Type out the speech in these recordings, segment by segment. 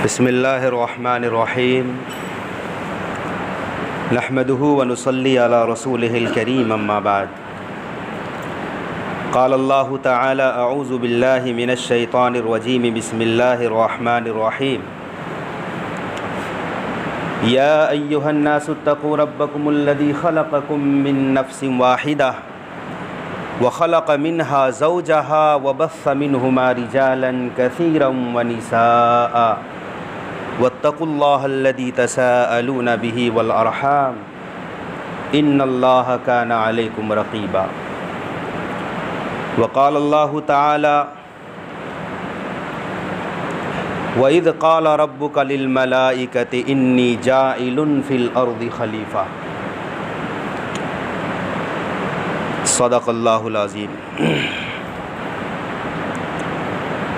بسم اللہ الرحمن الرحیم نحمده ونصلی علی رسولہ الکریم اما بعد قال اللہ تعالی اعوذ باللہ من الشیطان الرجیم بسم اللہ الرحمن الرحیم یا ایہا الناس اتقوا ربکم الذی خلقکم من نفس واحدہ وخلق منها زوجها وبث منهما رجالا كثيرا ونساء واتقوا الله الذي تساءلون به والأرحام إن الله كان عليكم رقيبا وقال الله تعالى وإذ قال ربك للملائكة إني جاعل في الأرض خليفة صدق اللہ العظیم۔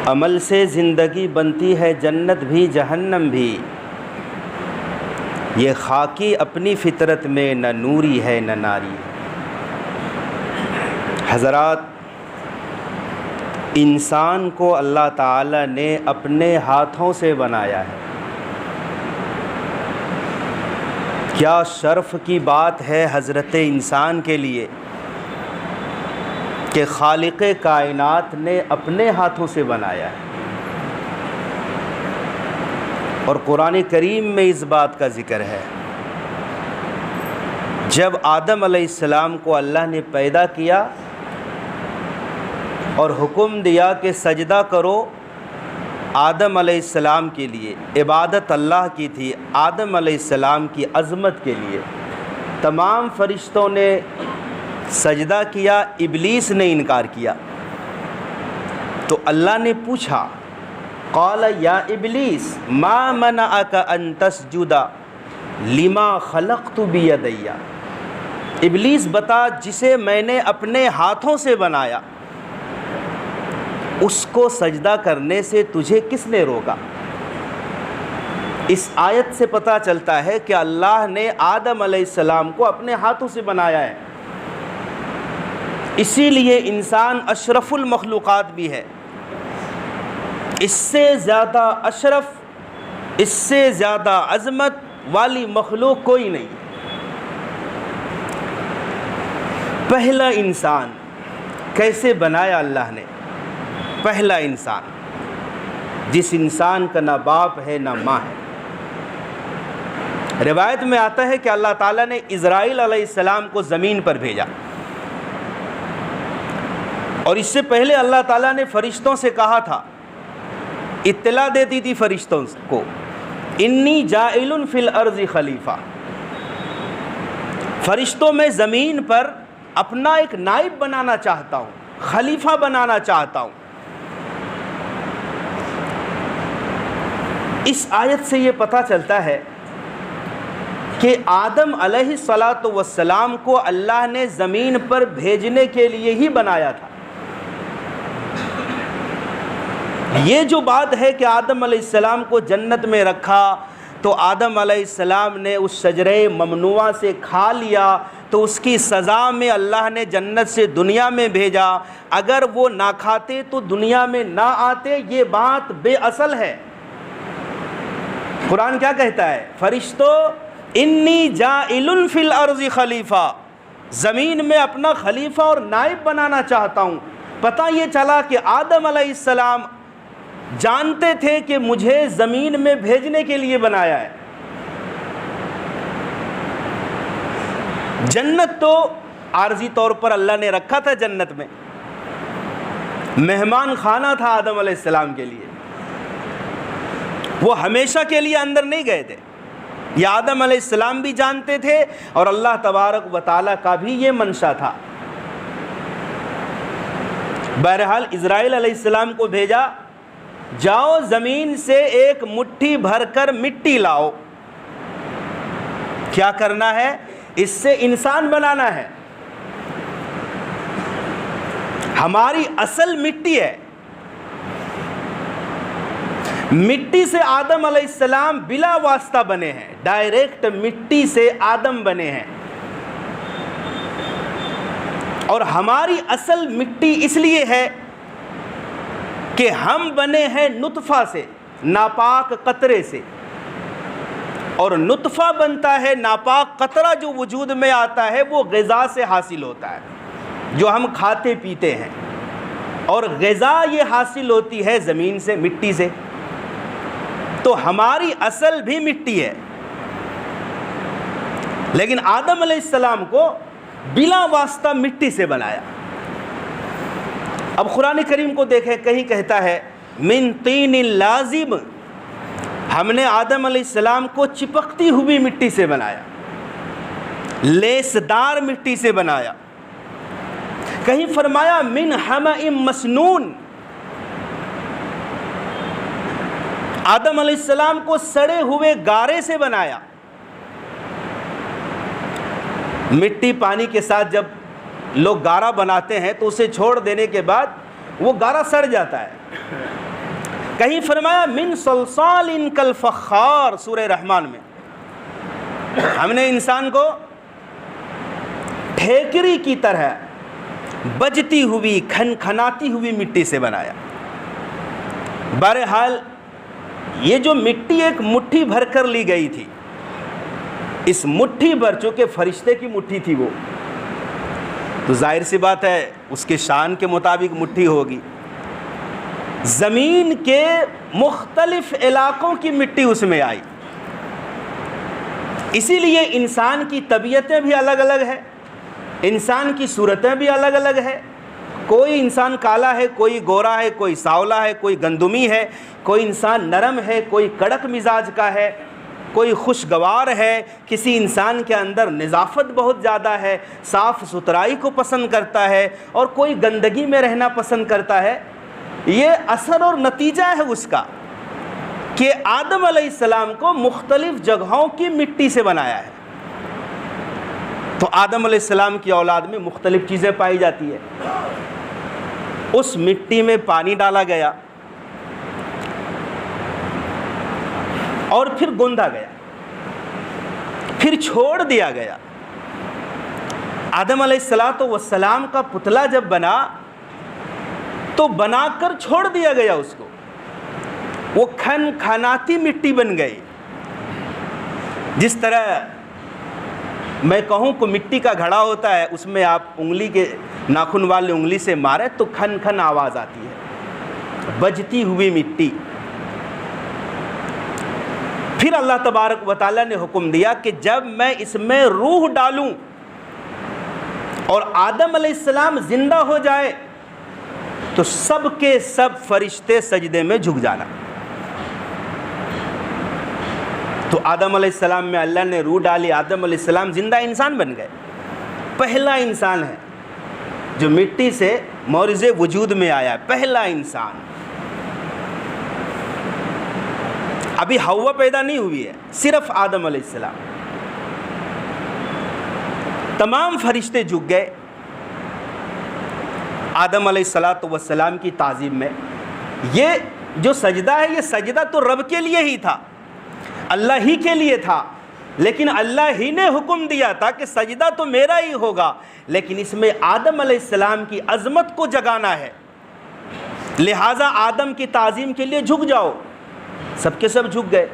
عمل سے زندگی بنتی ہے جنت بھی جہنم بھی، یہ خاکی اپنی فطرت میں نہ نوری ہے نہ ناری ہے۔ حضرات، انسان کو اللہ تعالی نے اپنے ہاتھوں سے بنایا ہے۔ کیا شرف کی بات ہے حضرت انسان کے لیے کہ خالق کائنات نے اپنے ہاتھوں سے بنایا ہے، اور قرآن کریم میں اس بات کا ذکر ہے۔ جب آدم علیہ السلام کو اللہ نے پیدا کیا اور حکم دیا کہ سجدہ کرو، آدم علیہ السلام کے لیے عبادت اللہ کی تھی، آدم علیہ السلام کی عظمت کے لیے تمام فرشتوں نے سجدہ کیا، ابلیس نے انکار کیا۔ تو اللہ نے پوچھا، قال یا ابلیس ما منعک ان تسجد لما خلقت بیدی، ابلیس بتا، جسے میں نے اپنے ہاتھوں سے بنایا اس کو سجدہ کرنے سے تجھے کس نے روکا؟ اس آیت سے پتہ چلتا ہے کہ اللہ نے آدم علیہ السلام کو اپنے ہاتھوں سے بنایا ہے، اسی لیے انسان اشرف المخلوقات بھی ہے۔ اس سے زیادہ اشرف، اس سے زیادہ عظمت والی مخلوق کوئی نہیں۔ پہلا انسان کیسے بنایا اللہ نے؟ پہلا انسان، جس انسان کا نہ باپ ہے نہ ماں ہے۔ روایت میں آتا ہے کہ اللہ تعالیٰ نے اسرائیل علیہ السلام کو زمین پر بھیجا، اور اس سے پہلے اللہ تعالیٰ نے فرشتوں سے کہا تھا، اطلاع دیتی تھی فرشتوں کو، انی جاعل فی الارض خلیفہ، فرشتوں میں زمین پر اپنا ایک نائب بنانا چاہتا ہوں، خلیفہ بنانا چاہتا ہوں۔ اس آیت سے یہ پتہ چلتا ہے کہ آدم علیہ السلام کو اللہ نے زمین پر بھیجنے کے لیے ہی بنایا تھا۔ یہ جو بات ہے کہ آدم علیہ السلام کو جنت میں رکھا تو آدم علیہ السلام نے اس شجرہ ممنوعہ سے کھا لیا تو اس کی سزا میں اللہ نے جنت سے دنیا میں بھیجا، اگر وہ نہ کھاتے تو دنیا میں نہ آتے، یہ بات بے اصل ہے۔ قرآن کیا کہتا ہے؟ فرشتوں، انی جاعل فی الارض خلیفہ، زمین میں اپنا خلیفہ اور نائب بنانا چاہتا ہوں۔ پتہ یہ چلا کہ آدم علیہ السلام جانتے تھے کہ مجھے زمین میں بھیجنے کے لیے بنایا ہے۔ جنت تو عارضی طور پر اللہ نے رکھا تھا، جنت میں مہمان خانہ تھا آدم علیہ السلام کے لیے، وہ ہمیشہ کے لیے اندر نہیں گئے تھے، یہ آدم علیہ السلام بھی جانتے تھے اور اللہ تبارک و تعالیٰ کا بھی یہ منشا تھا۔ بہرحال اسرائیل علیہ السلام کو بھیجا، جاؤ زمین سے ایک مٹھی بھر کر مٹی لاؤ۔ کیا کرنا ہے؟ اس سے انسان بنانا ہے۔ ہماری اصل مٹی ہے، مٹی سے آدم علیہ السلام بلا واسطہ بنے ہیں، ڈائریکٹ مٹی سے آدم بنے ہیں، اور ہماری اصل مٹی اس لیے ہے کہ ہم بنے ہیں نطفہ سے، ناپاک قطرے سے، اور نطفہ بنتا ہے، ناپاک قطرہ جو وجود میں آتا ہے وہ غذا سے حاصل ہوتا ہے جو ہم کھاتے پیتے ہیں، اور غذا یہ حاصل ہوتی ہے زمین سے، مٹی سے۔ تو ہماری اصل بھی مٹی ہے، لیکن آدم علیہ السلام کو بلا واسطہ مٹی سے بنایا۔ اب قرآن کریم کو دیکھیں، کہیں کہتا ہے من طین لازب، ہم نے آدم علیہ السلام کو چپکتی ہوئی مٹی سے بنایا، لیسدار مٹی سے بنایا۔ کہیں فرمایا من حمأ مسنون، آدم علیہ السلام کو سڑے ہوئے گارے سے بنایا۔ مٹی پانی کے ساتھ جب لوگ گارا بناتے ہیں تو اسے چھوڑ دینے کے بعد وہ گارا سڑ جاتا ہے۔ کہیں فرمایا من صلصال کالفخار، سورہ رحمان میں ہم نے انسان کو ٹھیکری کی طرح بجتی ہوئی کھنکھناتی ہوئی مٹی سے بنایا۔ بہرحال یہ جو مٹی ایک مٹھی بھر کر لی گئی تھی، اس مٹھی بھر، چونکہ فرشتے کی مٹھی تھی وہ، تو ظاہر سی بات ہے اس کے شان کے مطابق مٹھی ہوگی۔ زمین کے مختلف علاقوں کی مٹی اس میں آئی، اسی لیے انسان کی طبیعتیں بھی الگ الگ ہیں، انسان کی صورتیں بھی الگ الگ ہیں۔ کوئی انسان کالا ہے، کوئی گورا ہے، کوئی سانولا ہے، کوئی گندمی ہے، کوئی انسان نرم ہے، کوئی کڑک مزاج کا ہے، کوئی خوشگوار ہے، کسی انسان کے اندر نظافت بہت زیادہ ہے، صاف ستھرائی کو پسند کرتا ہے، اور کوئی گندگی میں رہنا پسند کرتا ہے۔ یہ اثر اور نتیجہ ہے اس کا کہ آدم علیہ السلام کو مختلف جگہوں کی مٹی سے بنایا ہے۔ تو آدم علیہ السلام کی اولاد میں مختلف چیزیں پائی جاتی ہے۔ اس مٹی میں پانی ڈالا گیا اور پھر گوندھا گیا، پھر چھوڑ دیا گیا۔ آدم علیہ السلام کا پتلا جب بنا تو بنا کر چھوڑ دیا گیا اس کو، وہ کھنکھناتی مٹی بن گئی۔ جس طرح میں کہوں کہ مٹی کا گھڑا ہوتا ہے، اس میں آپ انگلی کے ناخن والے انگلی سے مارے تو کھن کھن آواز آتی ہے، بجتی ہوئی مٹی۔ پھر اللہ تبارک و تعالیٰ نے حکم دیا کہ جب میں اس میں روح ڈالوں اور آدم علیہ السلام زندہ ہو جائے تو سب کے سب فرشتے سجدے میں جھک جانا۔ تو آدم علیہ السلام میں اللہ نے روح ڈالی، آدم علیہ السلام زندہ انسان بن گئے۔ پہلا انسان ہے جو مٹی سے مورز وجود میں آیا، پہلا انسان۔ ابھی حوا پیدا نہیں ہوئی ہے، صرف آدم علیہ السلام۔ تمام فرشتے جھک گئے آدم علیہ السلام کی تعظیم میں۔ یہ جو سجدہ ہے، یہ سجدہ تو رب کے لیے ہی تھا، اللہ ہی کے لیے تھا، لیکن اللہ ہی نے حکم دیا تھا کہ سجدہ تو میرا ہی ہوگا، لیکن اس میں آدم علیہ السلام کی عظمت کو جگانا ہے، لہٰذا آدم کی تعظیم کے لیے جھک جاؤ۔ سب کے سب جھک گئے۔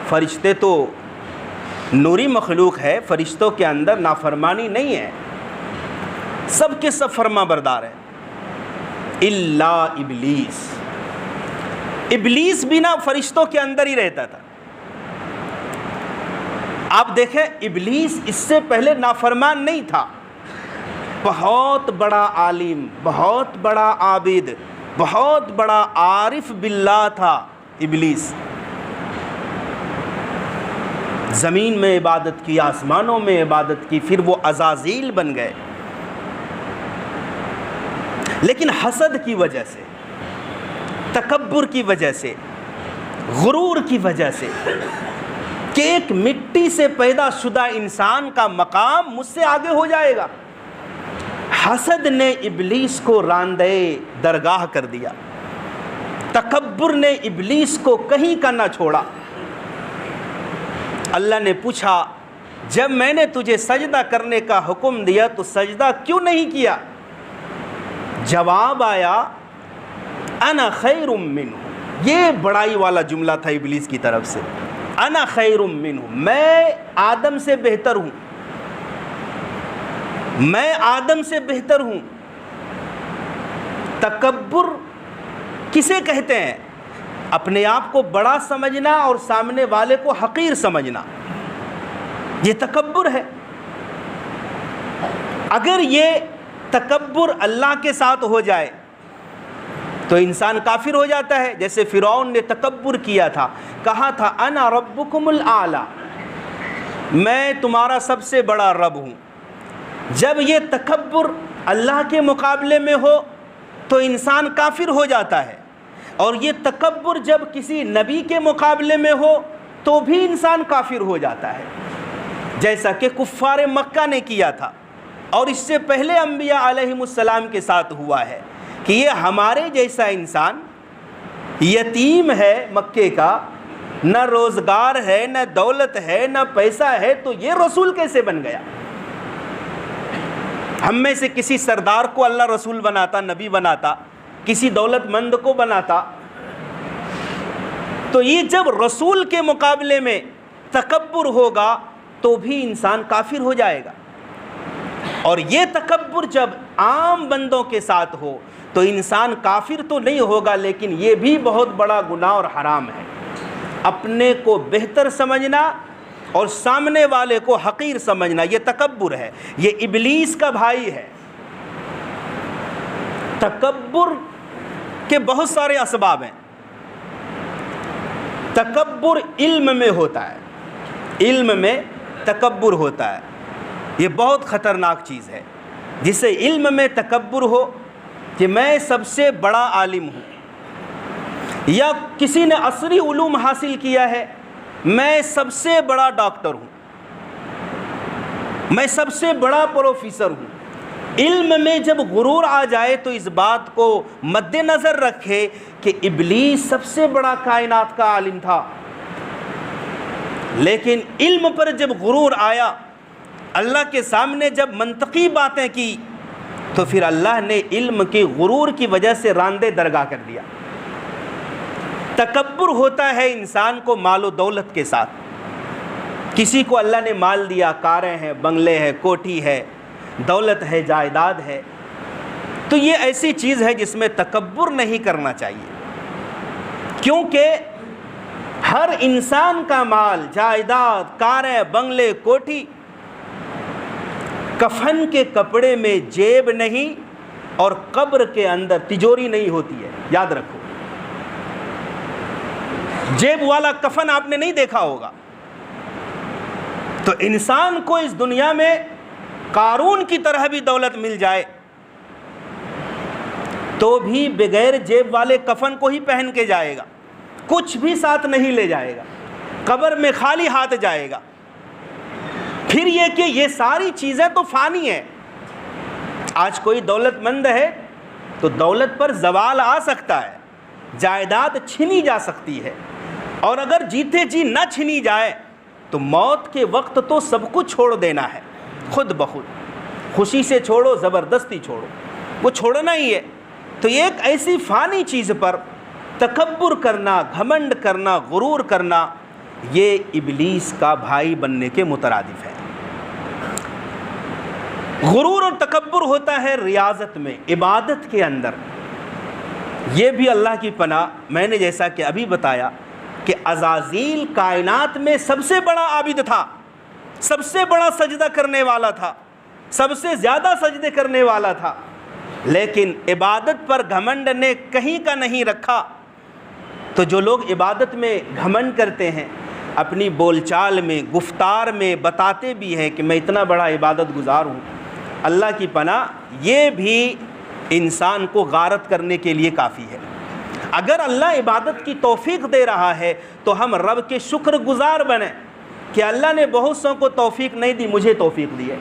فرشتے تو نوری مخلوق ہے، فرشتوں کے اندر نافرمانی نہیں ہے، سب کے سب فرما بردار ہے، الا ابلیس۔ ابلیس بھی نا فرشتوں کے اندر ہی رہتا تھا۔ آپ دیکھیں ابلیس اس سے پہلے نافرمان نہیں تھا، بہت بڑا عالم، بہت بڑا عابد، بہت بڑا عارف باللہ تھا ابلیس۔ زمین میں عبادت کی، آسمانوں میں عبادت کی، پھر وہ عزازیل بن گئے۔ لیکن حسد کی وجہ سے، تکبر کی وجہ سے، غرور کی وجہ سے کہ ایک مٹی سے پیدا شدہ انسان کا مقام مجھ سے آگے ہو جائے گا، حسد نے ابلیس کو راندے درگاہ کر دیا، تکبر نے ابلیس کو کہیں کا نہ چھوڑا۔ اللہ نے پوچھا جب میں نے تجھے سجدہ کرنے کا حکم دیا تو سجدہ کیوں نہیں کیا؟ جواب آیا انا خیر منہ، یہ بڑائی والا جملہ تھا ابلیس کی طرف سے، انا خیر منہ، میں آدم سے بہتر ہوں، میں آدم سے بہتر ہوں۔ تکبر کسے کہتے ہیں؟ اپنے آپ کو بڑا سمجھنا اور سامنے والے کو حقیر سمجھنا، یہ تکبر ہے۔ اگر یہ تکبر اللہ کے ساتھ ہو جائے تو انسان کافر ہو جاتا ہے، جیسے فرعون نے تکبر کیا تھا، کہا تھا انا ربکم الاعلی، میں تمہارا سب سے بڑا رب ہوں۔ جب یہ تکبر اللہ کے مقابلے میں ہو تو انسان کافر ہو جاتا ہے، اور یہ تکبر جب کسی نبی کے مقابلے میں ہو تو بھی انسان کافر ہو جاتا ہے، جیسا کہ کفار مکہ نے کیا تھا، اور اس سے پہلے انبیاء علیہم السلام کے ساتھ ہوا ہے کہ یہ ہمارے جیسا انسان یتیم ہے مکے کا، نہ روزگار ہے، نہ دولت ہے، نہ پیسہ ہے، تو یہ رسول کیسے بن گیا؟ ہم میں سے کسی سردار کو اللہ رسول بناتا، نبی بناتا، کسی دولت مند کو بناتا، تو یہ جب رسول کے مقابلے میں تکبر ہوگا تو بھی انسان کافر ہو جائے گا۔ اور یہ تکبر جب عام بندوں کے ساتھ ہو تو انسان کافر تو نہیں ہوگا، لیکن یہ بھی بہت بڑا گناہ اور حرام ہے۔ اپنے کو بہتر سمجھنا اور سامنے والے کو حقیر سمجھنا، یہ تکبر ہے، یہ ابلیس کا بھائی ہے۔ تکبر کے بہت سارے اسباب ہیں۔ تکبر علم میں ہوتا ہے، علم میں تکبر ہوتا ہے، یہ بہت خطرناک چیز ہے۔ جسے علم میں تکبر ہو کہ میں سب سے بڑا عالم ہوں، یا کسی نے عصری علوم حاصل کیا ہے، میں سب سے بڑا ڈاکٹر ہوں، میں سب سے بڑا پروفیسر ہوں۔ علم میں جب غرور آ جائے تو اس بات کو مد نظر رکھے کہ ابلیس سب سے بڑا کائنات کا عالم تھا، لیکن علم پر جب غرور آیا، اللہ کے سامنے جب منطقی باتیں کی، تو پھر اللہ نے علم کی غرور کی وجہ سے راندے درگاہ کر دیا۔ تکبر ہوتا ہے انسان کو مال و دولت کے ساتھ۔ کسی کو اللہ نے مال دیا، کاریں ہیں، بنگلے ہیں، کوٹھی ہے، دولت ہے، جائیداد ہے، تو یہ ایسی چیز ہے جس میں تکبر نہیں کرنا چاہیے، کیونکہ ہر انسان کا مال، جائیداد، کاریں، بنگلے، کوٹھی کفن کے کپڑے میں جیب نہیں اور قبر کے اندر تجوری نہیں ہوتی ہے، یاد رکھو۔ جیب والا کفن آپ نے نہیں دیکھا ہوگا۔ تو انسان کو اس دنیا میں قارون کی طرح بھی دولت مل جائے تو بھی بغیر جیب والے کفن کو ہی پہن کے جائے گا، کچھ بھی ساتھ نہیں لے جائے گا، قبر میں خالی ہاتھ جائے گا۔ پھر یہ کہ یہ ساری چیزیں تو فانی ہیں۔ آج کوئی دولت مند ہے تو دولت پر زوال آ سکتا ہے، جائیداد چھینی جا سکتی ہے، اور اگر جیتے جی نہ چھینی جائے تو موت کے وقت تو سب کچھ چھوڑ دینا ہے، خود بخود، خوشی سے چھوڑو، زبردستی چھوڑو، وہ چھوڑنا ہی ہے۔ تو یہ ایک ایسی فانی چیز پر تکبر کرنا، گھمنڈ کرنا، غرور کرنا، یہ ابلیس کا بھائی بننے کے مترادف ہے۔ غرور اور تکبر ہوتا ہے ریاضت میں، عبادت کے اندر۔ یہ بھی اللہ کی پناہ، میں نے جیسا کہ ابھی بتایا کہ عزازیل کائنات میں سب سے بڑا عابد تھا، سب سے بڑا سجدہ کرنے والا تھا، سب سے زیادہ سجدے کرنے والا تھا، لیکن عبادت پر گھمنڈ نے کہیں کا نہیں رکھا۔ تو جو لوگ عبادت میں گھمنڈ کرتے ہیں، اپنی بول چال میں، گفتار میں بتاتے بھی ہیں کہ میں اتنا بڑا عبادت گزار ہوں، اللہ کی پناہ یہ بھی انسان کو غارت کرنے کے لیے کافی ہے۔ اگر اللہ عبادت کی توفیق دے رہا ہے تو ہم رب کے شکر گزار بنیں کہ اللہ نے بہت سو کو توفیق نہیں دی، مجھے توفیق دی ہے۔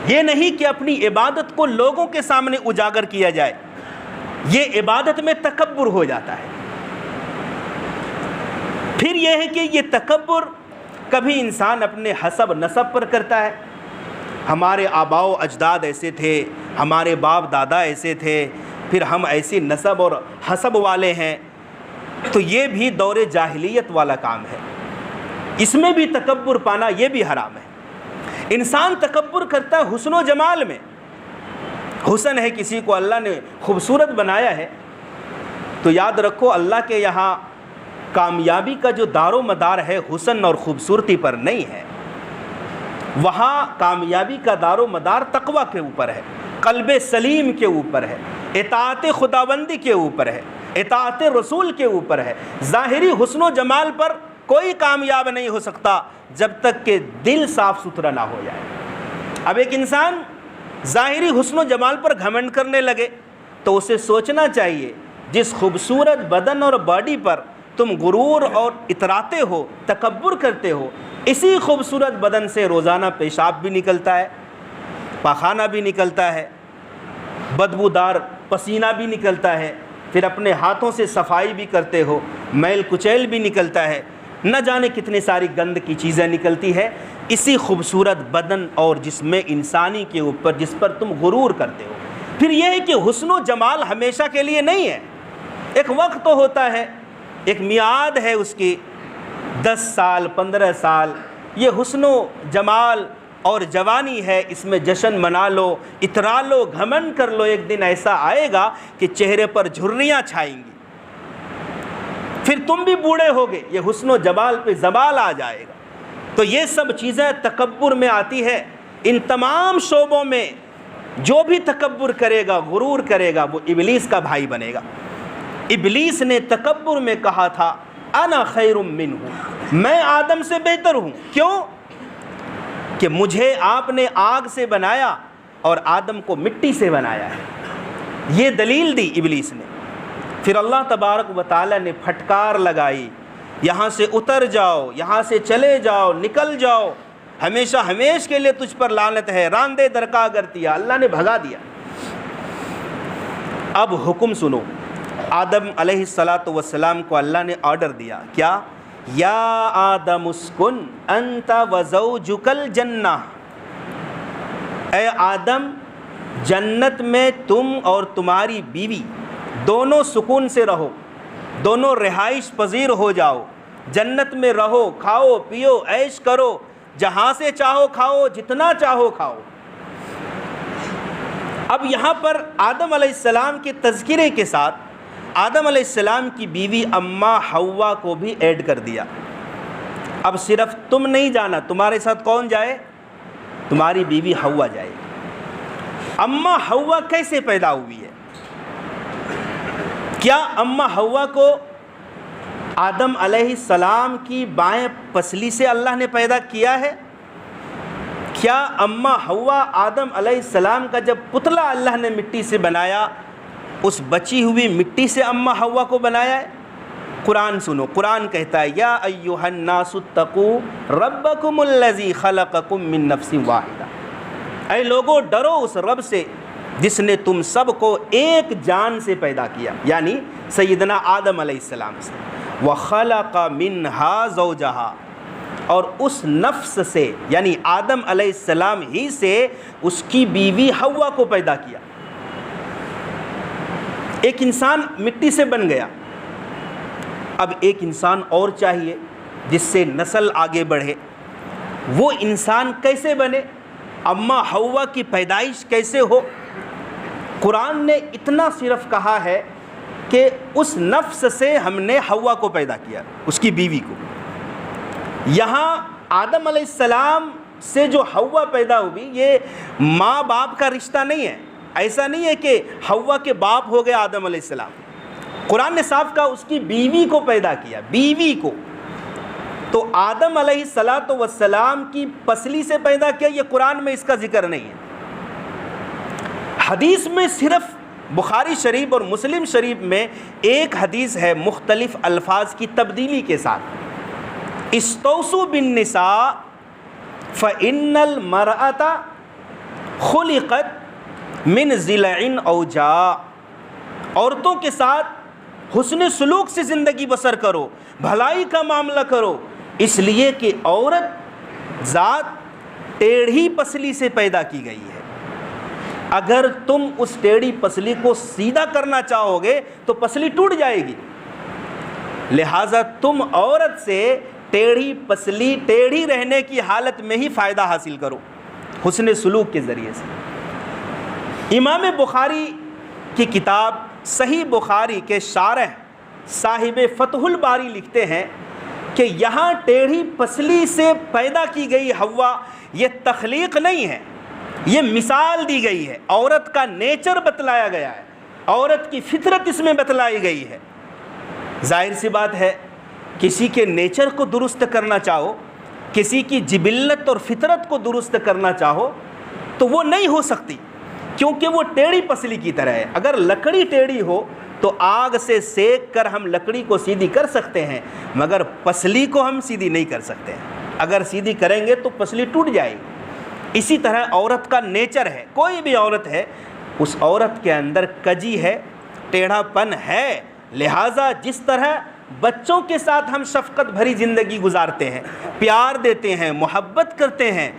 یہ نہیں کہ اپنی عبادت کو لوگوں کے سامنے اجاگر کیا جائے، یہ عبادت میں تکبر ہو جاتا ہے۔ پھر یہ ہے کہ یہ تکبر کبھی انسان اپنے حسب نسب پر کرتا ہے، ہمارے آباء و اجداد ایسے تھے، ہمارے باپ دادا ایسے تھے، پھر ہم ایسی نسب اور حسب والے ہیں، تو یہ بھی دور جاہلیت والا کام ہے، اس میں بھی تکبر پانا یہ بھی حرام ہے۔ انسان تکبر کرتا ہے حسن و جمال میں، حسن ہے کسی کو اللہ نے خوبصورت بنایا ہے، تو یاد رکھو اللہ کے یہاں کامیابی کا جو دار و مدار ہے حسن اور خوبصورتی پر نہیں ہے، وہاں کامیابی کا دار و مدار تقوی کے اوپر ہے، قلب سلیم کے اوپر ہے، اطاعت خداوندی کے اوپر ہے، اطاعت رسول کے اوپر ہے۔ ظاہری حسن و جمال پر کوئی کامیاب نہیں ہو سکتا جب تک کہ دل صاف ستھرا نہ ہو جائے۔ اب ایک انسان ظاہری حسن و جمال پر گھمنڈ کرنے لگے تو اسے سوچنا چاہیے جس خوبصورت بدن اور باڈی پر تم غرور اور اتراتے ہو، تکبر کرتے ہو، اسی خوبصورت بدن سے روزانہ پیشاب بھی نکلتا ہے، پاخانہ بھی نکلتا ہے، بدبودار پسینہ بھی نکلتا ہے، پھر اپنے ہاتھوں سے صفائی بھی کرتے ہو، میل کچیل بھی نکلتا ہے، نہ جانے کتنی ساری گند کی چیزیں نکلتی ہے اسی خوبصورت بدن اور جسم انسانی کے اوپر جس پر تم غرور کرتے ہو۔ پھر یہ ہے کہ حسن و جمال ہمیشہ کے لیے نہیں ہے، ایک وقت تو ہوتا ہے، ایک میعاد ہے اس کی، 10 سال 15 سال، یہ حسن و جمال اور جوانی ہے، اس میں جشن منا لو، اترا لو، گھمنڈ کر لو، ایک دن ایسا آئے گا کہ چہرے پر جھریاں چھائیں گی، پھر تم بھی بوڑھے ہوگے، یہ حسن و جمال پہ زوال آ جائے گا۔ تو یہ سب چیزیں تکبر میں آتی ہے۔ ان تمام شعبوں میں جو بھی تکبر کرے گا، غرور کرے گا، وہ ابلیس کا بھائی بنے گا۔ ابلیس نے تکبر میں کہا تھا انا خیر منہ، میں آدم سے بہتر ہوں۔ کیوں؟ کہ مجھے آپ نے آگ سے بنایا اور آدم کو مٹی سے بنایا ہے، یہ دلیل دی ابلیس نے۔ پھر اللہ تبارک و تعالی نے پھٹکار لگائی، یہاں سے اتر جاؤ، یہاں سے چلے جاؤ، نکل جاؤ، ہمیشہ ہمیش کے لیے تجھ پر لعنت ہے، راندے درکا کرتیا، اللہ نے بھگا دیا۔ اب حکم سنو، آدم علیہ السلام کو اللہ نے آرڈر دیا، کیا؟ یا آدم اسکن انت وزوجک الجنہ، اے آدم جنت میں تم اور تمہاری بیوی دونوں سکون سے رہو، دونوں رہائش پذیر ہو جاؤ، جنت میں رہو، کھاؤ پیو عیش کرو، جہاں سے چاہو کھاؤ، جتنا چاہو کھاؤ۔ اب یہاں پر آدم علیہ السلام کے تذکرے کے ساتھ آدم علیہ السلام کی بیوی اماں حوا کو بھی ایڈ کر دیا۔ اب صرف تم نہیں جانا، تمہارے ساتھ کون جائے؟ تمہاری بیوی حوا جائے گی۔ اماں حوا کیسے پیدا ہوئی ہے؟ کیا اماں حوا کو آدم علیہ السلام کی بائیں پسلی سے اللہ نے پیدا کیا ہے؟ کیا اماں حوا آدم علیہ السلام کا جب پتلا اللہ نے مٹی سے بنایا، اس بچی ہوئی مٹی سے اماں حوا کو بنایا ہے؟ قرآن سنو، قرآن کہتا ہے یا ایھا الناس اتقوا ربکم الذی خلقکم من نفس واحدہ، اے لوگو ڈرو اس رب سے جس نے تم سب کو ایک جان سے پیدا کیا، یعنی سیدنا آدم علیہ السلام سے، وخلق منہا زوجہا، اور اس نفس سے یعنی آدم علیہ السلام ہی سے اس کی بیوی حوا کو پیدا کیا۔ ایک انسان مٹی سے بن گیا، اب ایک انسان اور چاہیے جس سے نسل آگے بڑھے، وہ انسان کیسے بنے؟ اماں حوا کی پیدائش کیسے ہو؟ قرآن نے اتنا صرف کہا ہے کہ اس نفس سے ہم نے حوا کو پیدا کیا، اس کی بیوی کو۔ یہاں آدم علیہ السلام سے جو حوا پیدا ہوئی، یہ ماں باپ کا رشتہ نہیں ہے، ایسا نہیں ہے کہ حوا کے باپ ہو گئے آدم علیہ السلام۔ قرآن نے صاف کہا اس کی بیوی کو پیدا کیا، بیوی کو۔ تو آدم علیہ السلام کی پسلی سے پیدا کیا، یہ قرآن میں اس کا ذکر نہیں ہے۔ حدیث میں صرف بخاری شریف اور مسلم شریف میں ایک حدیث ہے مختلف الفاظ کی تبدیلی کے ساتھ، استوصوا بالنساء فإن المرأة خلقت من ضلع اوجاع، عورتوں کے ساتھ حسن سلوک سے زندگی بسر کرو، بھلائی کا معاملہ کرو، اس لیے کہ عورت ذات ٹیڑھی پسلی سے پیدا کی گئی ہے۔ اگر تم اس ٹیڑھی پسلی کو سیدھا کرنا چاہو گے تو پسلی ٹوٹ جائے گی۔ لہٰذا تم عورت سے ٹیڑھی پسلی ٹیڑھی رہنے کی حالت میں ہی فائدہ حاصل کرو حسن سلوک کے ذریعے سے۔ امام بخاری کی کتاب صحیح بخاری کے شارح صاحب فتح الباری لکھتے ہیں کہ یہاں ٹیڑھی پسلی سے پیدا کی گئی حوا یہ تخلیق نہیں ہے، یہ مثال دی گئی ہے، عورت کا نیچر بتلایا گیا ہے، عورت کی فطرت اس میں بتلائی گئی ہے۔ ظاہر سی بات ہے کسی کے نیچر کو درست کرنا چاہو، کسی کی جبلت اور فطرت کو درست کرنا چاہو تو وہ نہیں ہو سکتی، کیونکہ وہ ٹیڑھی پسلی کی طرح ہے۔ اگر لکڑی ٹیڑھی ہو تو آگ سے سیک کر ہم لکڑی کو سیدھی کر سکتے ہیں، مگر پسلی کو ہم سیدھی نہیں کر سکتے ہیں۔ اگر سیدھی کریں گے تو پسلی ٹوٹ جائے گی۔ اسی طرح عورت کا نیچر ہے، کوئی بھی عورت ہے اس عورت کے اندر کجی ہے، ٹیڑھا پن ہے، لہٰذا جس طرح بچوں کے ساتھ ہم شفقت بھری زندگی گزارتے ہیں، پیار دیتے ہیں، محبت کرتے ہیں،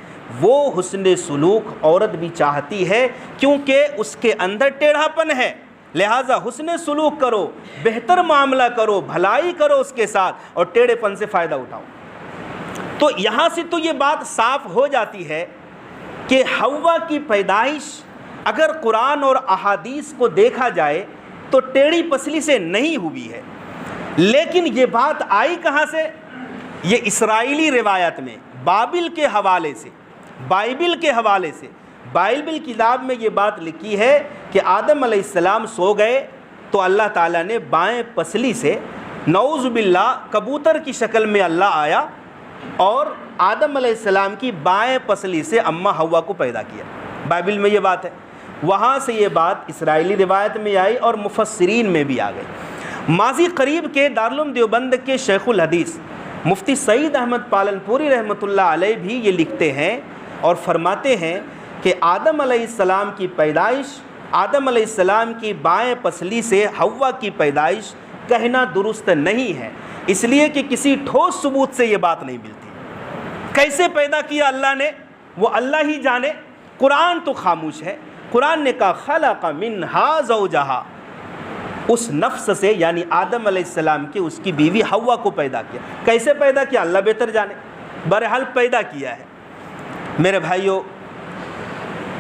وہ حسن سلوک عورت بھی چاہتی ہے، کیونکہ اس کے اندر ٹیڑھا پن ہے۔ لہٰذا حسن سلوک کرو، بہتر معاملہ کرو، بھلائی کرو اس کے ساتھ، اور ٹیڑھے پن سے فائدہ اٹھاؤ۔ تو یہاں سے تو یہ بات صاف ہو جاتی ہے کہ حوا کی پیدائش اگر قرآن اور احادیث کو دیکھا جائے تو ٹیڑھی پسلی سے نہیں ہوئی ہے، لیکن یہ بات آئی کہاں سے؟ یہ اسرائیلی روایت میں بابل کے حوالے سے، بائبل کے حوالے سے، بائبل کتاب میں یہ بات لکھی ہے کہ آدم علیہ السلام سو گئے تو اللہ تعالیٰ نے بائیں پسلی سے نعوذ باللہ کبوتر کی شکل میں اللہ آیا اور آدم علیہ السلام کی بائیں پسلی سے اماں حوا کو پیدا کیا۔ بائبل میں یہ بات ہے، وہاں سے یہ بات اسرائیلی روایت میں آئی اور مفسرین میں بھی آ گئی۔ ماضی قریب کے دارالعلوم دیوبند کے شیخ الحدیث مفتی سعید احمد پالنپوری رحمۃ اللہ علیہ بھی یہ لکھتے ہیں اور فرماتے ہیں کہ آدم علیہ السلام کی پیدائش، آدم علیہ السلام کی بائیں پسلی سے حوا کی پیدائش کہنا درست نہیں ہے، اس لیے کہ کسی ٹھوس ثبوت سے یہ بات نہیں ملتی۔ کیسے پیدا کیا اللہ نے وہ اللہ ہی جانے، قرآن تو خاموش ہے۔ قرآن نے کہا خلق منہا زوجہا، اس نفس سے یعنی آدم علیہ السلام کی اس کی بیوی حوا کو پیدا کیا۔ کیسے پیدا کیا اللہ بہتر جانے، بہرحال پیدا کیا ہے۔ میرے بھائیوں،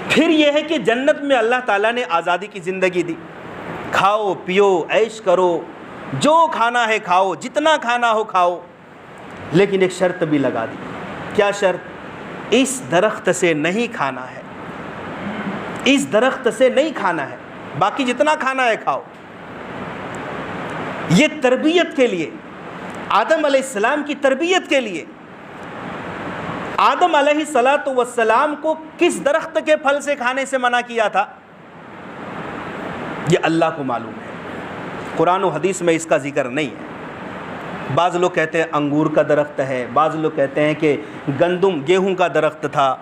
پھر یہ ہے کہ جنت میں اللہ تعالیٰ نے آزادی کی زندگی دی، کھاؤ پیو عیش کرو، جو کھانا ہے کھاؤ، جتنا کھانا ہو کھاؤ، لیکن ایک شرط بھی لگا دی۔ کیا شرط؟ اس درخت سے نہیں کھانا ہے، اس درخت سے نہیں کھانا ہے، باقی جتنا کھانا ہے کھاؤ۔ یہ تربیت کے لیے، آدم علیہ السلام کی تربیت کے لیے۔ آدم علیہ السلام کو کس درخت کے پھل سے کھانے سے منع کیا تھا یہ اللہ کو معلوم ہے، قرآن و حدیث میں اس کا ذکر نہیں ہے۔ بعض لوگ کہتے ہیں انگور کا درخت ہے، بعض لوگ کہتے ہیں کہ گیہوں کا درخت تھا،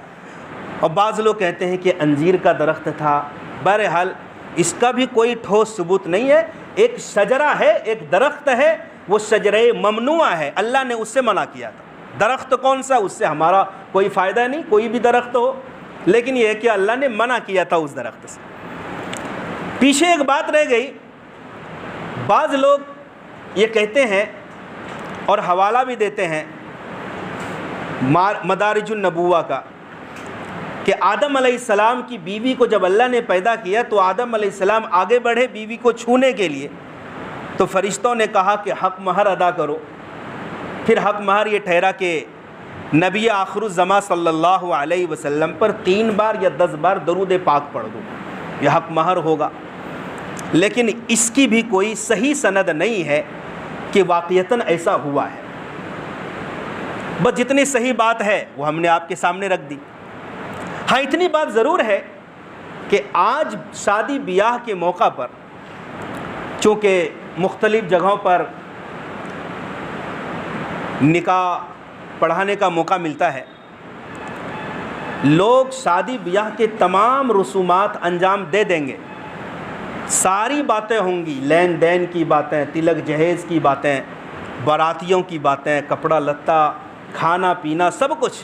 اور بعض لوگ کہتے ہیں کہ انجیر کا درخت تھا۔ بہرحال اس کا بھی کوئی ٹھوس ثبوت نہیں ہے۔ ایک شجرہ ہے، ایک درخت ہے، وہ شجرہ ممنوع ہے، اللہ نے اس سے منع کیا تھا۔ درخت کون سا؟ اس سے ہمارا کوئی فائدہ نہیں، کوئی بھی درخت ہو، لیکن یہ ہے کہ اللہ نے منع کیا تھا اس درخت سے۔ پیچھے ایک بات رہ گئی، بعض لوگ یہ کہتے ہیں اور حوالہ بھی دیتے ہیں مدارج النبوہ کا کہ آدم علیہ السلام کی بیوی کو جب اللہ نے پیدا کیا تو آدم علیہ السلام آگے بڑھے بیوی کو چھونے کے لیے، تو فرشتوں نے کہا کہ حق مہر ادا کرو۔ پھر حق مہر یہ ٹھہرا کہ نبی آخر الزماں صلی اللہ علیہ وسلم پر 3 بار یا 10 بار درود پاک پڑھ دو، یہ حق مہر ہوگا۔ لیکن اس کی بھی کوئی صحیح سند نہیں ہے کہ واقعتاً ایسا ہوا ہے، بس جتنی صحیح بات ہے وہ ہم نے آپ کے سامنے رکھ دی۔ ہاں اتنی بات ضرور ہے کہ آج شادی بیاہ کے موقع پر چونکہ مختلف جگہوں پر نکاح پڑھانے کا موقع ملتا ہے، لوگ شادی بیاہ کے تمام رسومات انجام دے دیں گے، ساری باتیں ہوں گی، لین دین کی باتیں، تلک جہیز کی باتیں، باراتیوں کی باتیں، کپڑا لتا، کھانا پینا، سب کچھ،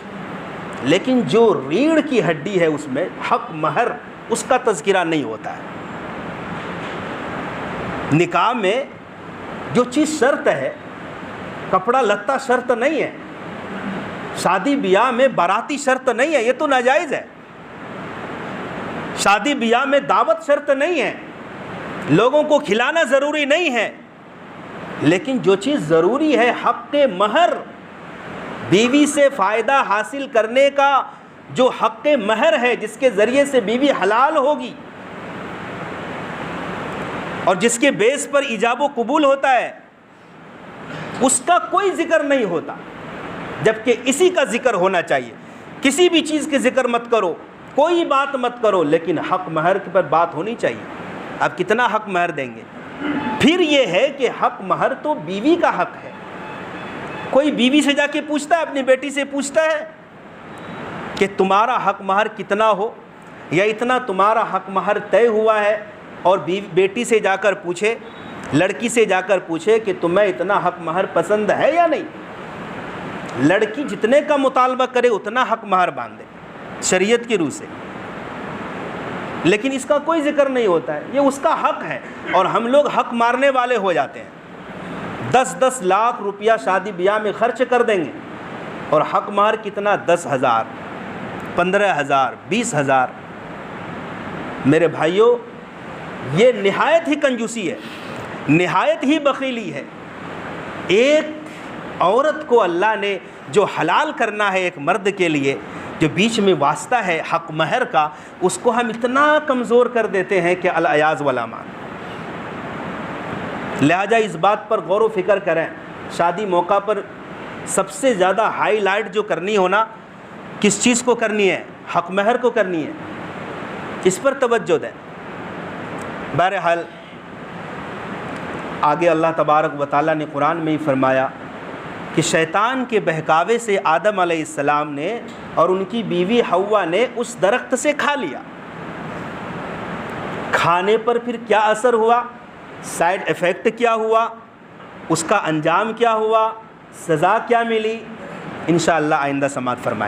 لیکن جو ریڑھ کی ہڈی ہے اس میں حق مہر، اس کا تذکرہ نہیں ہوتا ہے۔ نکاح میں جو چیز شرط ہے کپڑا لتا شرط نہیں ہے، شادی بیاہ میں باراتی شرط نہیں ہے، یہ تو ناجائز ہے۔ شادی بیاہ میں دعوت شرط نہیں ہے، لوگوں کو کھلانا ضروری نہیں ہے، لیکن جو چیز ضروری ہے حق مہر، بیوی سے فائدہ حاصل کرنے کا جو حق مہر ہے، جس کے ذریعے سے بیوی حلال ہوگی اور جس کے بیس پر ایجاب و قبول ہوتا ہے، اس کا کوئی ذکر نہیں ہوتا، جبکہ اسی کا ذکر ہونا چاہیے۔ کسی بھی چیز کے ذکر مت کرو، کوئی بات مت کرو، لیکن حق مہر پر بات ہونی چاہیے۔ آپ کتنا حق مہر دیں گے؟ پھر یہ ہے کہ حق مہر تو بیوی کا حق ہے۔ کوئی بیوی سے جا کے پوچھتا ہے، اپنی بیٹی سے پوچھتا ہے کہ تمہارا حق مہر کتنا ہو، یا اتنا تمہارا حق مہر طے ہوا ہے، اور بیٹی سے جا کر پوچھے، لڑکی سے جا کر پوچھے کہ تمہیں اتنا حق مہر پسند ہے یا نہیں؟ لڑکی جتنے کا مطالبہ کرے اتنا حق مہر باندھے شریعت کی روح سے، لیکن اس کا کوئی ذکر نہیں ہوتا ہے۔ یہ اس کا حق ہے، اور ہم لوگ حق مارنے والے ہو جاتے ہیں۔ 10 لاکھ روپیہ شادی بیاہ میں خرچ کر دیں گے، اور حق مہر کتنا؟ 10,000، 15,000، 20,000۔ میرے بھائیوں، یہ نہایت ہی کنجوسی ہے، نہایت ہی بخیلی ہے۔ ایک عورت کو اللہ نے جو حلال کرنا ہے ایک مرد کے لیے، جو بیچ میں واسطہ ہے حق مہر کا، اس کو ہم اتنا کمزور کر دیتے ہیں کہ العیاذ والامان۔ لہٰذا اس بات پر غور و فکر کریں، شادی موقع پر سب سے زیادہ ہائی لائٹ جو کرنی ہونا، کس چیز کو کرنی ہے؟ حق مہر کو کرنی ہے، اس پر توجہ دیں۔ بہرحال آگے اللہ تبارک و تعالیٰ نے قرآن میں ہی فرمایا کہ شیطان کے بہکاوے سے آدم علیہ السلام نے اور ان کی بیوی حوا نے اس درخت سے کھا لیا۔ کھانے پر پھر کیا اثر ہوا، سائیڈ ایفیکٹ کیا ہوا، اس کا انجام کیا ہوا، سزا کیا ملی، انشاءاللہ آئندہ سماعت فرمائیں۔